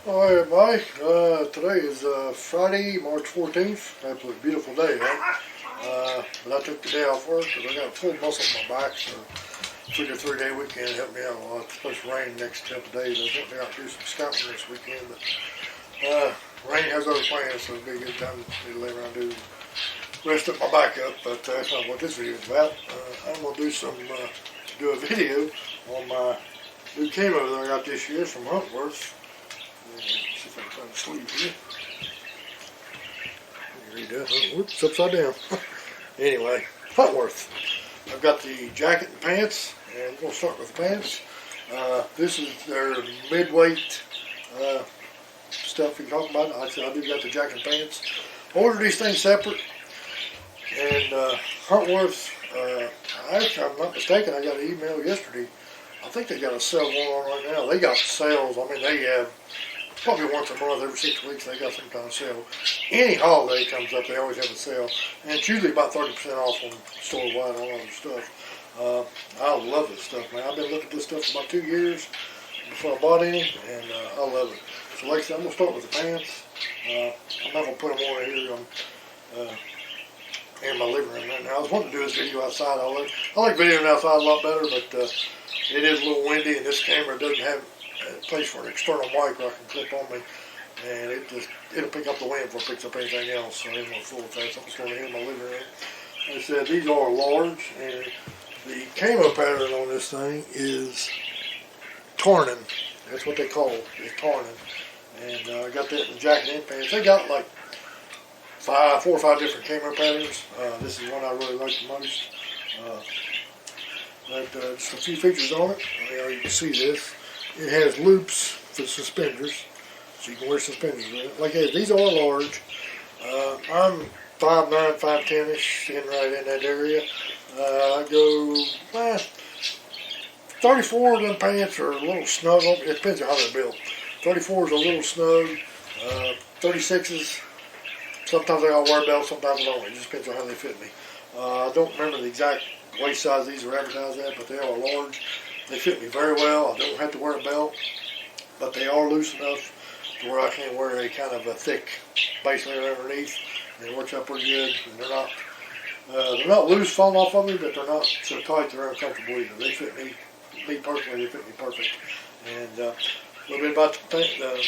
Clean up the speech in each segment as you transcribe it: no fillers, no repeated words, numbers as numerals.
All right, everybody. Today is Friday, March 14th. Absolutely beautiful day, right? But I took the day off work because I got a full muscle in my back, so I figured a 3-day weekend helped me out a lot. It's supposed to rain the next couple of days. I was wanting to do some scouting this weekend, but rain has other plans, so it'll be a good time to lay around and rest up my back up. But that's not what this video is about. I'm going to do a video on my new camo that I got this year from Huntworth. See if I can find the sleeve here. Read that. Whoops, upside down. Anyway, Huntworth. I've got the jacket and pants, and I'm going to start with the pants. This is their midweight stuff you're talking about. Like I said, I do got the jacket and pants. Ordered these things separate, and Huntworth, actually, I'm not mistaken, I got an email yesterday. I think they got a sale going on right now. They got sales. I mean, they have probably once a month, every 6 weeks, they got some kind of sale. Any holiday comes up, they always have a sale. And it's usually about 30% off on store-wide on all their stuff. I love this stuff, man. I've been looking at this stuff for about 2 years before I bought any, and I love it. So like I said, I'm going to start with the pants. I'm not going to put them on here. In my living room right now. I was wanting to do this video outside. I like videoing outside a lot better, but it is a little windy, and this camera doesn't have a place for an external mic where I can clip on me, and it'll pick up the wind before it picks up anything else. So I didn't want to fool with that. So I'm just going to in my living room. Like I said, these are large, and the camo pattern on this thing is tarnen. That's what they call it, is tarnen. And I got that in the jacket and pants. They got like 4 or 5 different camo patterns. This is one I really like the most. Just a few features on it. You can see this. It has loops for suspenders, so you can wear suspenders with it. Like I said, these are large. I'm 5'9", 5'10"-ish, in right in that area. I go 34 of them pants are a little snug. It depends on how they're built. 34s are a little snug. 36s. Sometimes I got wear belts, sometimes I don't. It just depends on how they fit me. I don't remember the exact waist size these are advertised at, but they are large. They fit me very well. I don't have to wear a belt, but they are loose enough to where I can wear a kind of a thick base layer underneath. And it works out pretty good. And they're not loose falling off of me, but they're not so tight they're uncomfortable either. They fit me personally, they fit me perfect. And a little bit about the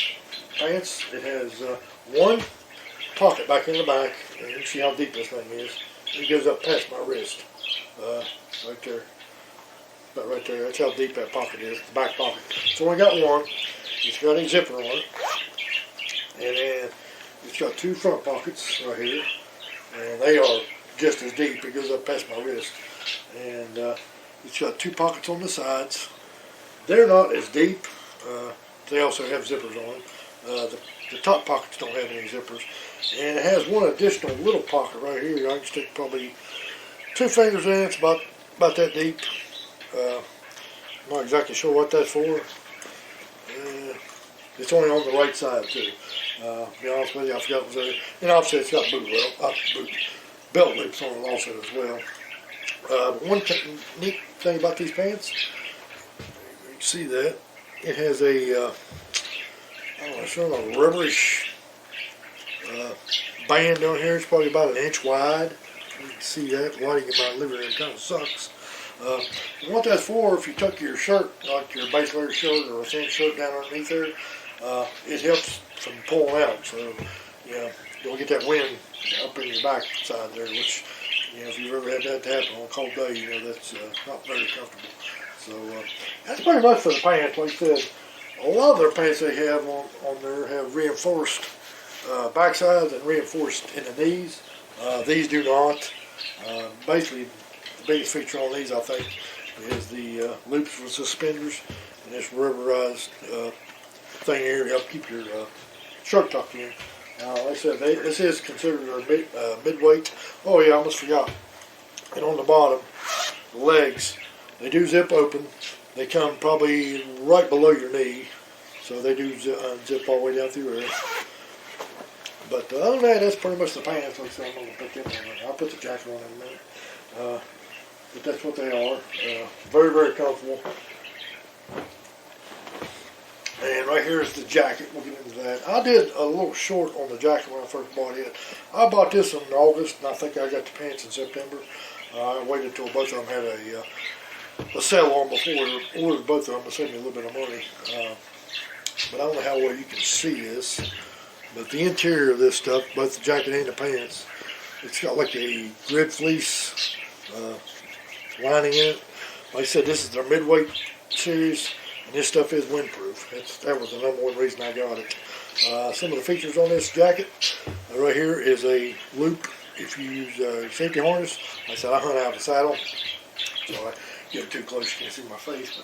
pants. It has one pocket back in the back, and you can see how deep this thing is. It goes up past my wrist, right there, about right there. That's how deep that pocket is, the back pocket. So I got one. It's got a zipper on it, and then it's got 2 front pockets right here, and they are just as deep. It goes up past my wrist, and it's got 2 pockets on the sides. They're not as deep. They also have zippers on them. The top pockets don't have any zippers. And it has one additional little pocket right here. I can stick probably 2 fingers in. It's about that deep. I'm not exactly sure what that's for. It's only on the right side too. To be honest with you, I forgot it was there. And obviously it's got belt loops on it also as well. One neat thing about these pants, you can see that it has a I don't know, sort of a rubberish band down here. It's probably about 1 inch wide. You can see that. Lighting in my living room kind of sucks. And what that's for, if you tuck your shirt, like your base layer shirt or a thin shirt down underneath there, it helps from pulling out. So, you don't get that wind up in your back side there, which, if you've ever had that happen on a cold day, that's not very comfortable. So, that's pretty much for the pants. Like I said, a lot of their pants they have on there have reinforced back sides and reinforced in the knees. These do not. Basically, the biggest feature on these, I think, is the loops for suspenders and this rubberized thing here to help keep your shirt tucked in. Like I said, this is considered a midweight. Oh yeah, I almost forgot. And on the bottom, the legs, they do zip open. They come probably right below your knee, so they do zip all the way down through there. But other than that, that's pretty much the pants. Like I said, I'm going to put them on. I'll put the jacket on in a minute. But that's what they are. Very, very comfortable. And right here is the jacket. We'll get into that. I did a little short on the jacket when I first bought it. I bought this in August, and I think I got the pants in September. I waited till both of them had a sale on before I ordered both of them to save me a little bit of money. But I don't know how well you can see this. But the interior of this stuff, both the jacket and the pants, it's got like a grid fleece lining in it. Like I said, this is their midweight series, and this stuff is windproof. That was the number one reason I got it. Some of the features on this jacket, right here is a loop if you use a safety harness. Like I said, I hunt out of the saddle, so I get too close, you can't see my face.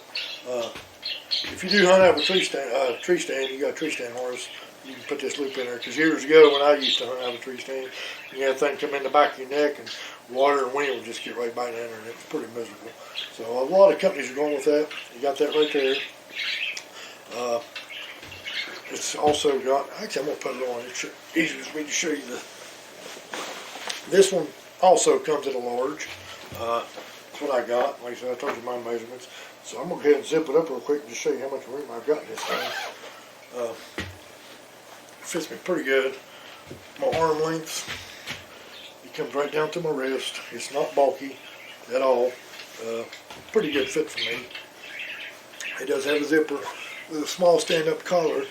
But if you do hunt out of a tree stand, you got a tree stand harness, you can put this loop in there. Because years ago, when I used to hunt out of a tree stand, you had a thing come in the back of your neck, and water and wind would just get right by in there, and it was pretty miserable. So a lot of companies are going with that. You got that right there. It's also got, actually I'm going to put it on, it's easier for me to show you this one also comes in a large. That's what I got. Like I said, I told you my measurements. So I'm going to go ahead and zip it up real quick and just show you how much room I've got in this thing. It fits me pretty good. My arm length, it comes right down to my wrist. It's not bulky at all. Pretty good fit for me. It does have a zipper with a small stand-up collar.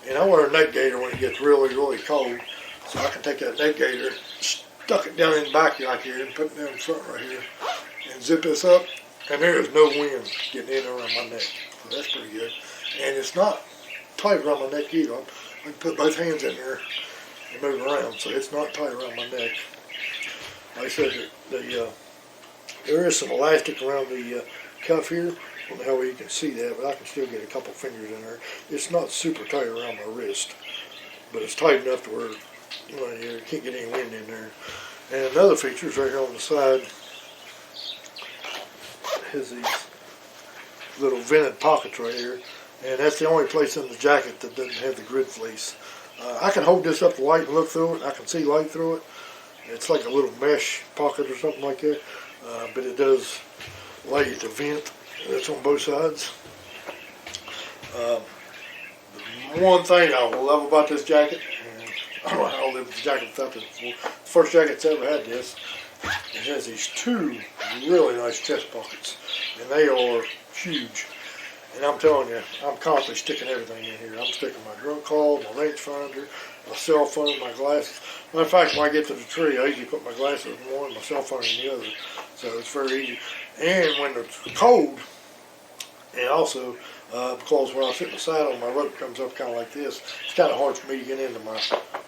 And I wear a neck gaiter when it gets really, really cold. So I can take that neck gaiter, stuck it down in the back like here, and put it down in front right here, and zip this up. And there is no wind getting in around my neck. So that's pretty good. And it's not tight around my neck either. I can put both hands in there and move around, so it's not tight around my neck. Like I said, there is some elastic around the cuff here. I don't know how well you can see that, but I can still get a couple fingers in there. It's not super tight around my wrist, but it's tight enough to where you can't get any wind in there. And another feature is right here on the side is these little vented pockets right here, and that's the only place in the jacket that doesn't have the grid fleece. I can hold this up to light and look through it. I can see light through it. It's like a little mesh pocket or something like that, but it does allow you to vent. That's on both sides. The one thing I love about this jacket, and I don't know how I live with the jacket without this before. The first jacket that's ever had this, it has these two really nice chest pockets, and they are huge. And I'm telling you, I'm constantly sticking everything in here. I'm sticking my drum call, my rangefinder, my cell phone, my glasses. Matter of fact, when I get to the tree, I usually put my glasses in one, my cell phone in the other. So it's very easy. And when it's cold, and also because when I sit in the saddle, my rope comes up kind of like this. It's kind of hard for me to get into my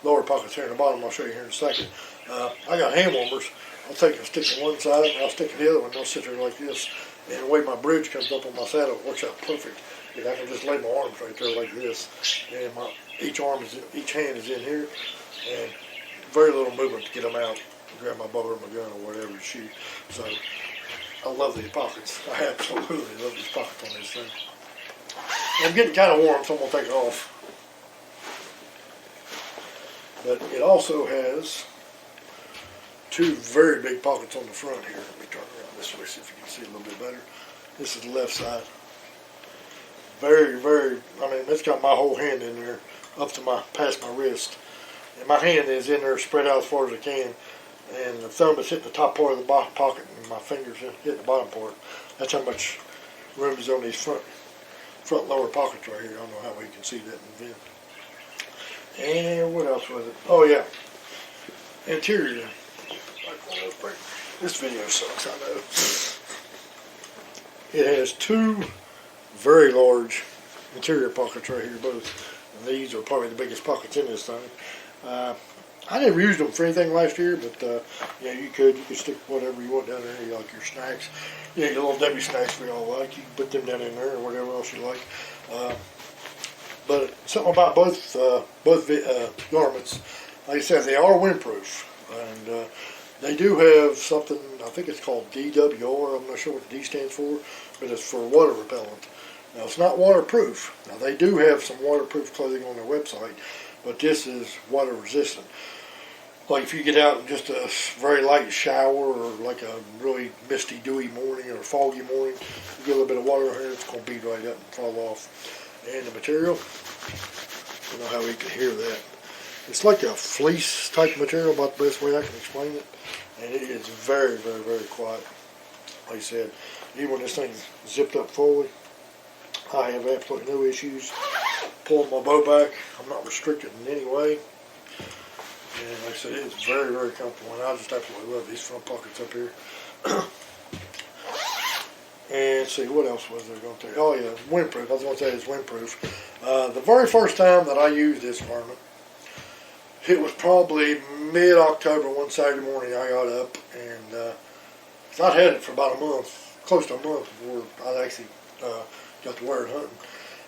lower pockets here in the bottom. I'll show you here in a second. I got hand warmers. I'll take and stick to one side, and I'll stick to the other one, and I'll sit there like this. And the way my bridge comes up on my saddle, it works out perfect. And I can just lay my arms right there like this, and each hand is in here, and very little movement to get them out. Grab my bow or my gun or whatever to shoot. So I love these pockets. I absolutely love these pockets on this thing. I'm getting kind of warm, so I'm gonna take it off. But it also has two very big pockets on the front here. Let me turn around this way, see if you can see a little bit better. This is the left side. Very, very, it's got my whole hand in there up to past my wrist. And my hand is in there spread out as far as I can. And the thumb is hitting the top part of the bottom pocket, and my fingers hitting the bottom part. That's how much room is on these front lower pockets right here. I don't know how well you can see that in the vent. And what else was it? Oh yeah, interior. This video sucks, I know. It has two very large interior pockets right here, both. And these are probably the biggest pockets in this thing. I never used them for anything last year, but yeah, you could stick whatever you want down there. You like your snacks, your little Debbie snacks we all like. You can put them down in there or whatever else you like. But something about both garments, like I said, they are windproof, and they do have something. I think it's called DWR. I'm not sure what the D stands for, but it's for water repellent. Now it's not waterproof. Now they do have some waterproof clothing on their website, but this is water resistant. Like if you get out in just a very light shower or like a really misty, dewy morning or foggy morning, you get a little bit of water in here, it's going to bead right up and fall off. And the material, I don't know how we can hear that. It's like a fleece type material, about the best way I can explain it. And it is very, very, very quiet. Like I said, even when this thing's zipped up fully, I have absolutely no issues pulling my bow back. I'm not restricted in any way. And like I said, it's very, very comfortable. And I just absolutely love these front pockets up here. And let's see, what else was there going to tell you? Oh yeah, windproof. I was going to say it's windproof. The very first time that I used this garment, it was probably mid-October, one Saturday morning. I got up and I'd had it for about a month, close to a month before I actually got to wear it hunting.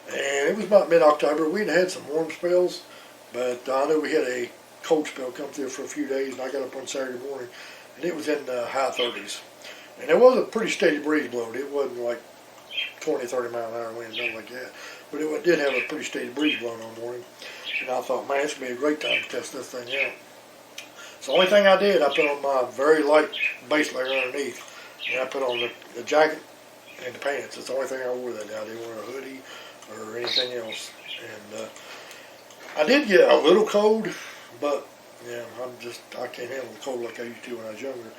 And it was about mid-October. We'd had some warm spells, but I knew we had a cold spell come through for a few days, and I got up one Saturday morning, and it was in the high 30s. And there was a pretty steady breeze blowing. It wasn't like 20, 30 mile an hour wind, nothing like that. But it did have a pretty steady breeze blowing on the morning. And I thought, man, it's going to be a great time to test this thing out. So the only thing I did, I put on my very light base layer underneath. And I put on the jacket and the pants. That's the only thing I wore that day. I didn't wear a hoodie or anything else. And I did get a little cold, but yeah, I can't handle the cold like I used to when I was younger.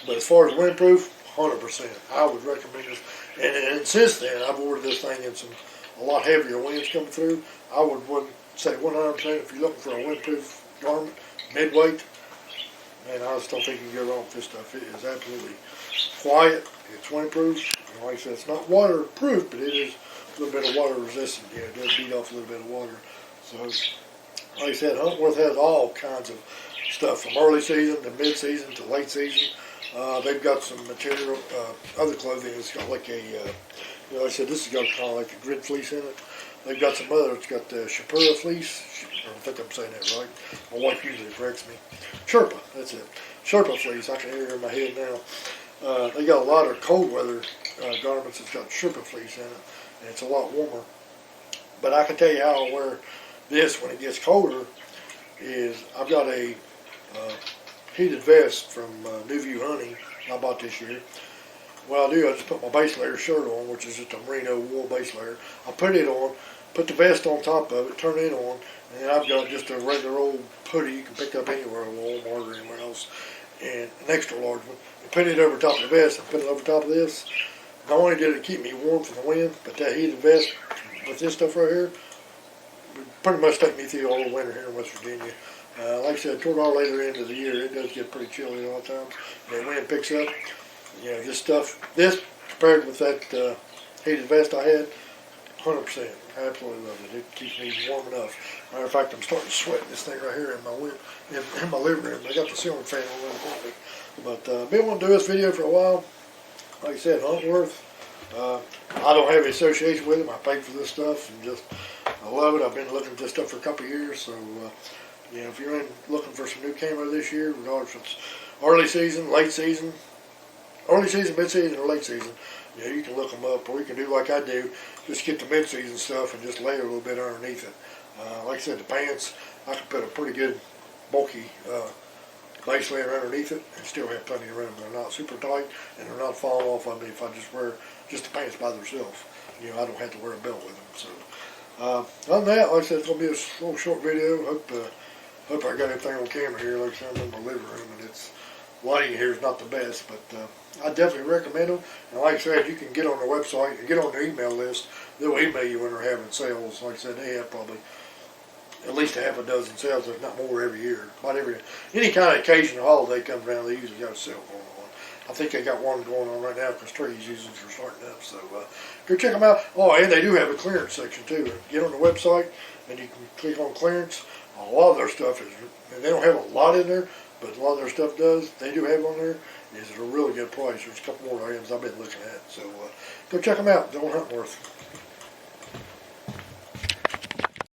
But as far as windproof, 100%. I would recommend this. And since then, I've ordered this thing in a lot heavier winds coming through. I would say 100% if you're looking for a windproof garment, midweight, man, I just don't think you can go wrong with this stuff. It is absolutely quiet. It's windproof. And like I said, it's not waterproof, but it is a little bit of water resistant. Yeah, it does beat off a little bit of water. So, like I said, Huntworth has all kinds of stuff from early season to mid-season to late season. They've got some material, other clothing that's got like a, like I said, this has got kind of like a grid fleece in it. They've got some other, it's got the Shapura fleece. I don't think I'm saying that right. My wife usually corrects me. Sherpa, that's it. Sherpa fleece, I can hear it in my head now. They got a lot of cold weather garments that's got Sherpa fleece in it, and it's a lot warmer. But I can tell you how I wear this when it gets colder is I've got a heated vest from New View Hunting I bought this year. What I do, I just put my base layer shirt on, which is just a merino wool base layer. I put it on, put the vest on top of it, turn it on, and then I've got just a regular old hoodie you can pick up anywhere, Walmart or anywhere else, and an extra large one. And put it over top of the vest and put it over top of this. Not only did it keep me warm from the wind, but that heated vest with this stuff right here would pretty much take me through all the winter here in West Virginia. Like I said, toward our later end of the year, it does get pretty chilly a lot of times. And the wind picks up. You know, this compared with that heated vest I had, 100%. I absolutely love it. It keeps me warm enough. Matter of fact, I'm starting to sweat in this thing right here in my living room. I got the ceiling fan on right above me. But been wanting to do this video for a while. Like I said, Huntworth. I don't have any association with them. I paid for this stuff and I love it. I've been looking at this stuff for a couple of years. So, you know, if you're looking for some new camo this year, regardless if it's early season, late season, mid-season, or late season, you know, you can look them up, or you can do like I do, just get the mid-season stuff and just layer a little bit underneath it. Like I said, the pants, I can put a pretty good bulky base layer underneath it and still have plenty of room. They're not super tight, and they're not falling off on me if I just wear just the pants by themselves. You know, I don't have to wear a belt with them. So, other than that, like I said, it's going to be a little short video. Hope I got everything on camera here. Like I said, I'm in my living room, and lighting here is not the best, but I definitely recommend them. And like I said, you can get on their website and get on their email list. They'll email you when they're having sales. Like I said, they have probably at least a half a dozen sales, if not more, every year. About any kind of occasion or holiday comes around, they usually got a sale going on. I think they got one going on right now because trees usually are starting up. So go check them out. Oh, and they do have a clearance section too. Get on the website and you can click on clearance. A lot of their stuff is, and they don't have a lot in there, but a lot of their stuff they do have on there, is at a really good price. There's a couple more items I've been looking at. So go check them out. Don't Huntworth.